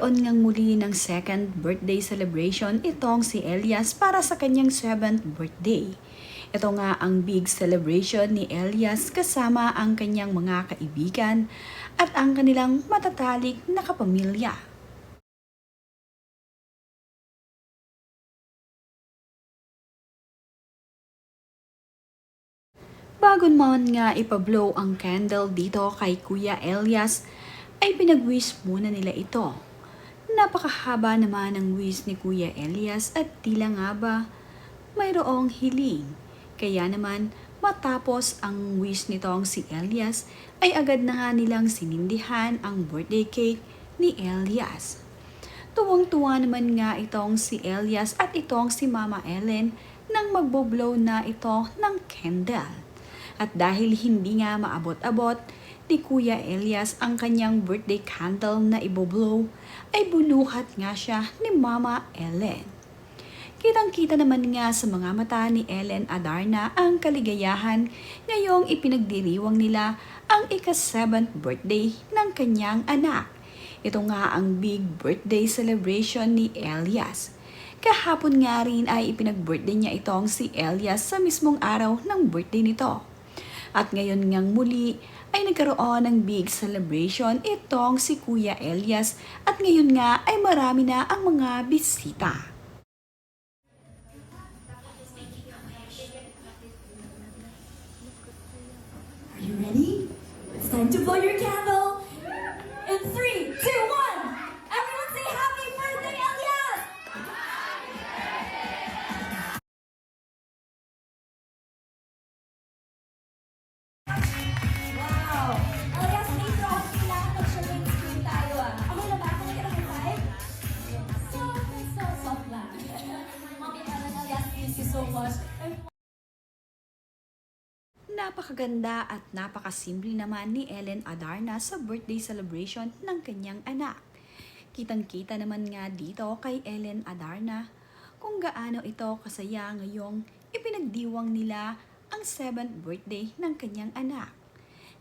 Nagkaroon ngang muli ng second birthday celebration itong si Elias para sa kanyang 7th birthday. Ito nga ang big celebration ni Elias kasama ang kanyang mga kaibigan at ang kanilang matatalik na kapamilya. Bago man nga ipablow ang candle dito kay Kuya Elias, ay pinag-wish muna nila ito. Napakahaba naman ang wish ni Kuya Elias at tila nga ba mayroong hiling. Kaya naman matapos ang wish nitong si Elias ay agad na nga nilang sinindihan ang birthday cake ni Elias. Tuwang-tuwa naman nga itong si Elias at itong si Mama Ellen nang magbo-blow na ito ng candle. At dahil hindi nga maabot-abot ni Kuya Elias ang kanyang birthday candle na iboblow, ay bunuhat nga siya ni Mama Ellen. Kitang-kita naman nga sa mga mata ni Ellen Adarna ang kaligayahan ngayong ipinagdiriwang nila ang ika-7th birthday ng kanyang anak. Ito nga ang big birthday celebration ni Elias. Kahapon nga rin ay ipinag-birthday niya itong si Elias sa mismong araw ng birthday nito. At ngayon ngang muli ay nagkaroon ng big celebration itong si Kuya Elias at ngayon nga ay marami na ang mga bisita. Are you ready? It's time to blow your candle. In 3, 2, 1. Everyone say happy birthday, Elias! Wow! Elias, later on, kailangan mag-sharing screen tayo Okay na ba? Kung kita mag-5? Soft lang. Okay naman, Elias. Thank you so much. Napakaganda at napakasimple naman ni Ellen Adarna sa birthday celebration ng kanyang anak. Kitang-kita naman nga dito kay Ellen Adarna kung gaano ito kasaya ngayong ipinagdiwang nila ang 7th birthday ng kanyang anak.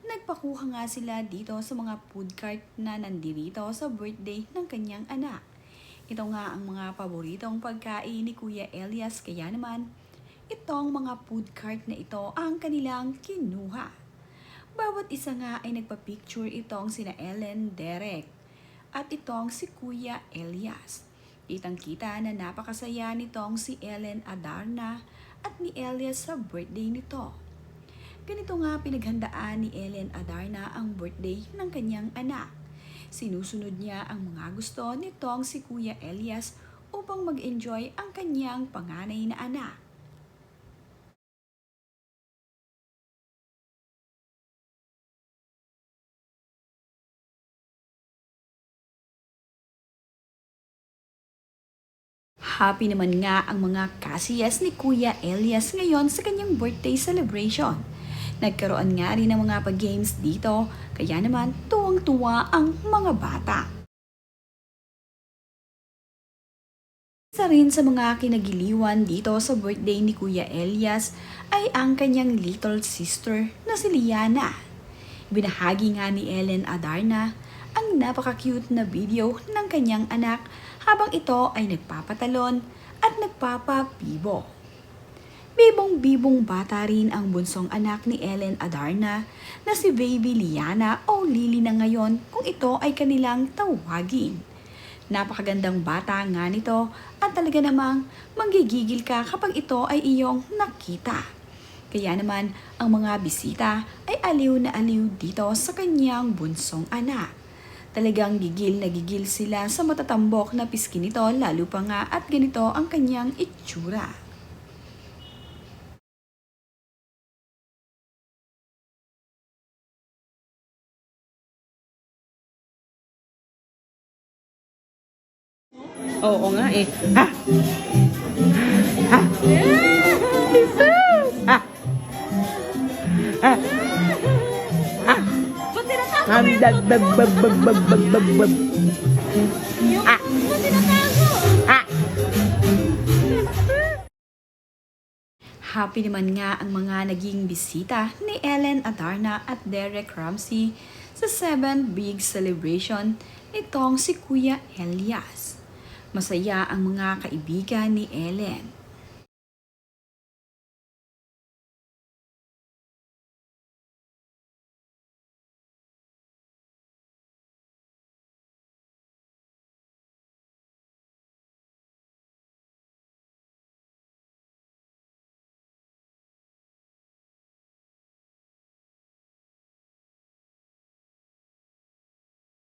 Nagpakuha nga sila dito sa mga food cart na nandirito sa birthday ng kanyang anak. Ito nga ang mga paboritong pagkain ni Kuya Elias kaya naman itong mga food cart na ito ang kanilang kinuha. Bawat isa nga ay nagpa-picture itong sina Ellen, Derek at itong si Kuya Elias. Kitang-kita na napakasaya nitong si Ellen Adarna at ni Elias sa birthday nito. Ganito nga pinaghandaan ni Ellen Adarna ang birthday ng kanyang anak. Sinusunod niya ang mga gusto nitong si Kuya Elias upang mag-enjoy ang kanyang panganay na anak. Happy naman nga ang mga kasiyas ni Kuya Elias ngayon sa kanyang birthday celebration. Nagkaroon nga rin ng mga pag-games dito, kaya naman tuwang-tuwa ang mga bata. Isa rin sa mga kinagiliwan dito sa birthday ni Kuya Elias ay ang kanyang little sister na si Liana. Binahagi nga ni Ellen Adarna ang napaka-cute na video ng kanyang anak habang ito ay nagpapatalon at nagpapabibo. Bibong-bibong bata rin ang bunsong anak ni Ellen Adarna na si Baby Liana o Lily na ngayon kung ito ay kanilang tawagin. Napakagandang bata nga nito at talaga namang manggigigil ka kapag ito ay iyong nakita. Kaya naman ang mga bisita ay aliw na aliw dito sa kanyang bunsong anak. Talagang gigil na gigil sila sa matatambok na piski nito lalo pa nga at ganito ang kanyang itsura. Oo nga eh. Ha? Ha? Ha? Ha? Ha? Happy naman nga ang mga naging bisita ni Ellen Adarna at Derek Ramsey sa 7th big celebration nitong si Kuya Elias. Masaya ang mga kaibigan ni Ellen